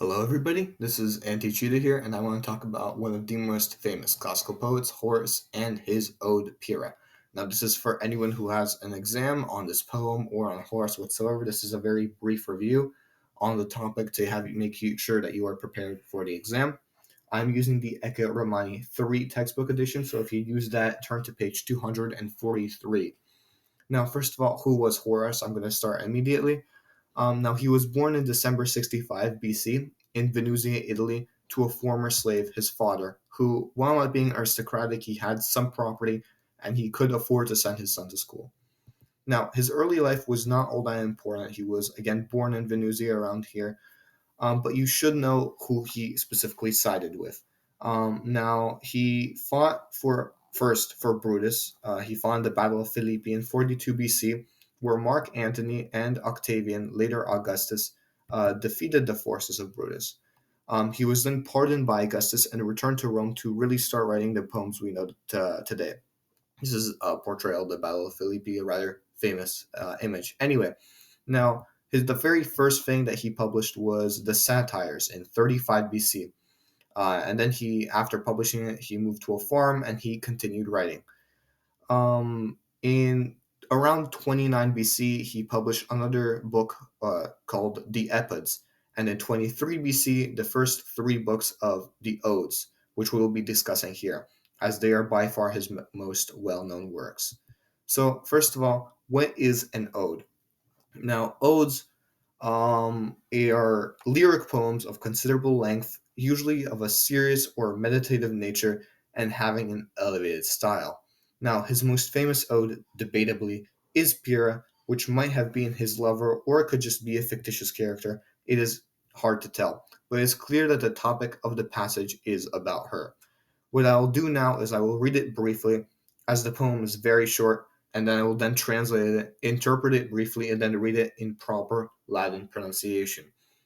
Hello, everybody. This is Anti Cheetah here, and I want to talk about one of the most famous classical poets, Horace, and his ode Pyrrha. Now, this is for anyone who has an exam on this poem or on Horace whatsoever. This is a very brief review on the topic to have you make you sure that you are prepared for the exam. I'm using the Ecce Romani 3 textbook edition, so if you use that, turn to page 243. Now, first of all, who was Horace? I'm going to start immediately. Now, he was born in December 65 BC in Venusia, Italy, to a former slave, his father, who, while not being aristocratic, he had some property and he could afford to send his son to school. Now, his early life was not all that important. He was, again, born in Venusia around here, but you should know who he specifically sided with. Now, he fought for Brutus. He fought in the Battle of Philippi in 42 BC, where Mark Antony and Octavian, later Augustus, defeated the forces of Brutus. He was then pardoned by Augustus and returned to Rome to really start writing the poems we know today. This is a portrayal of the Battle of Philippi, a rather famous image. Anyway, now the very first thing that he published was the Satires in 35 BC, and then after publishing it, he moved to a farm and he continued writing. In around 29 BC, he published another book called the Epods, and in 23 BC, the first three books of the Odes, which we will be discussing here, as they are by far his most well-known works. So, first of all, what is an ode? Now, odes are lyric poems of considerable length, usually of a serious or meditative nature, and having an elevated style. Now, his most famous ode, debatably, is Pyrrha, which might have been his lover or it could just be a fictitious character. It is hard to tell, but it's clear that the topic of the passage is about her. What I'll do now is I will read it briefly, as the poem is very short, and then I will then translate it, interpret it briefly, and then read it in proper Latin pronunciation.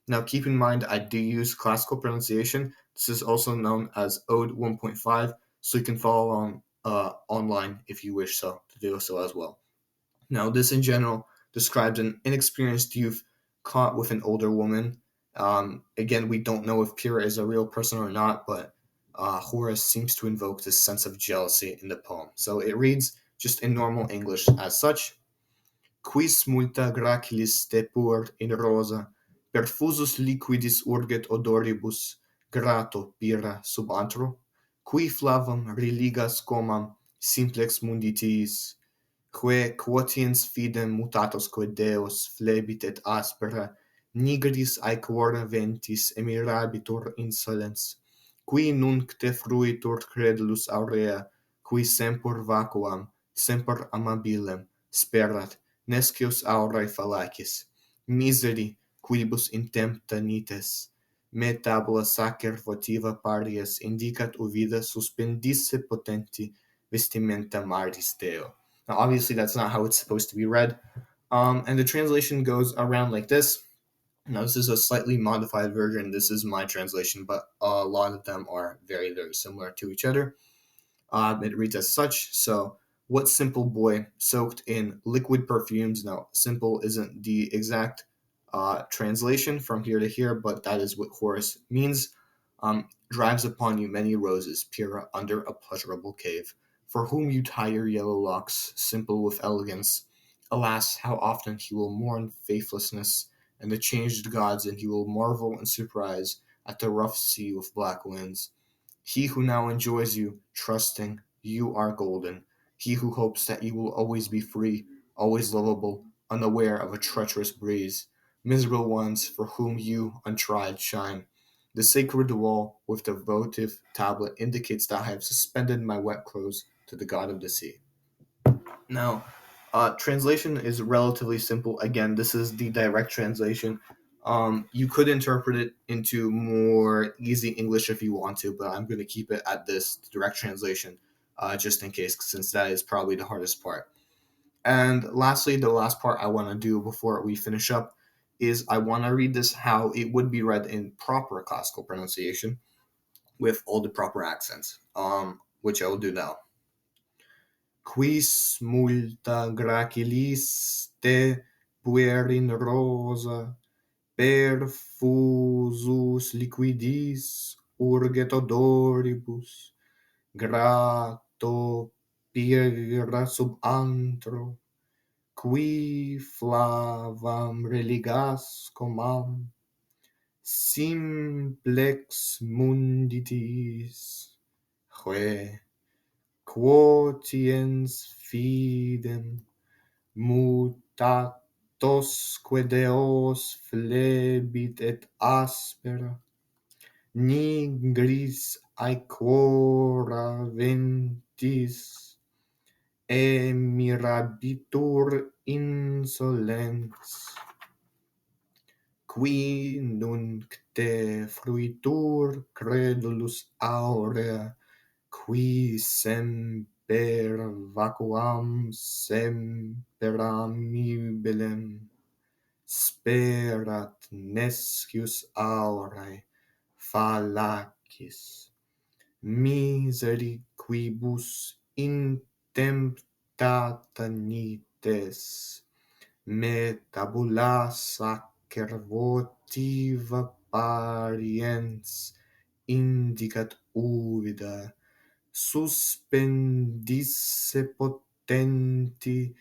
Now, keep in mind, I do use classical pronunciation. This is also known as Ode 1.5, so you can follow along online if you wish to do so as well. Now, this in general describes an inexperienced youth caught with an older woman. Again, we don't know if Pyrrha is a real person or not, but Horace seems to invoke this sense of jealousy in the poem. So it reads just in normal English as such: Quis multa gracilis te puer in rosa, perfusus liquidis urget odoribus, grato Pyrrha sub antro? Qui flavam religas comam simplex munditiis, quae quotiens fidem mutatosque Deos flebit et aspera, nigris aequora ventis emirabitur insolens, qui nunc te fruitur credulus aurea, qui semper vacuam, semper amabilem, sperat, nescius aurae fallacis, miseri, quibus intempta nites, me tabula sacer votiva parias indicat uvida suspendisse potenti vestimenta maris Deo. Now, obviously, that's not how it's supposed to be read. And the translation goes around like this. Now, this is a slightly modified version. This is my translation, but a lot of them are very, very similar to each other. It reads as such. So, what simple boy soaked in liquid perfumes? Now, simple isn't the exact translation from here to here, but that is what Horace means. Drives upon you many roses, Pyrrha, under a pleasurable cave. For whom you tie your yellow locks, simple with elegance. Alas, how often he will mourn faithlessness and the changed gods, and he will marvel in surprise at the rough sea with black winds. He who now enjoys you, trusting you are golden. He who hopes that you will always be free, always lovable, unaware of a treacherous breeze. Miserable ones for whom you, untried, shine. The sacred wall with the votive tablet indicates that I have suspended my wet clothes to the god of the sea. Now, translation is relatively simple. Again, this is the direct translation. You could interpret it into more easy English if you want to, but I'm going to keep it at this direct translation just in case, since that is probably the hardest part. And lastly, the last part I want to do before we finish up is I want to read this how it would be read in proper classical pronunciation with all the proper accents, which I will do now. Quis multa gracilis te puerin rosa, perfusus liquidis urget odoribus, grato Pyrrha sub antro, qui flavam religas comam, simplex munditis, quotiens fidem mutatosque deos flebit et aspera, nigris aequora ventis, mirabitur insolens, qui nuncte fruitur credulus aurea, qui semper vacuam semperamibilem sperat nescius aurae fallacis, miseriquibus intemptata nites metabulas acer votiva pariens indicat uvida suspendisse potenti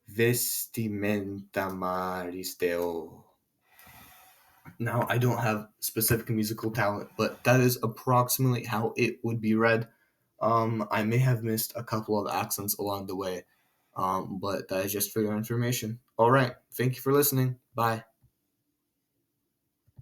vestimenta maris deo. Now, I don't have specific musical talent, but that is approximately how it would be read. I may have missed a couple of accents along the way, but that is just for your information. All right. Thank you for listening. Bye.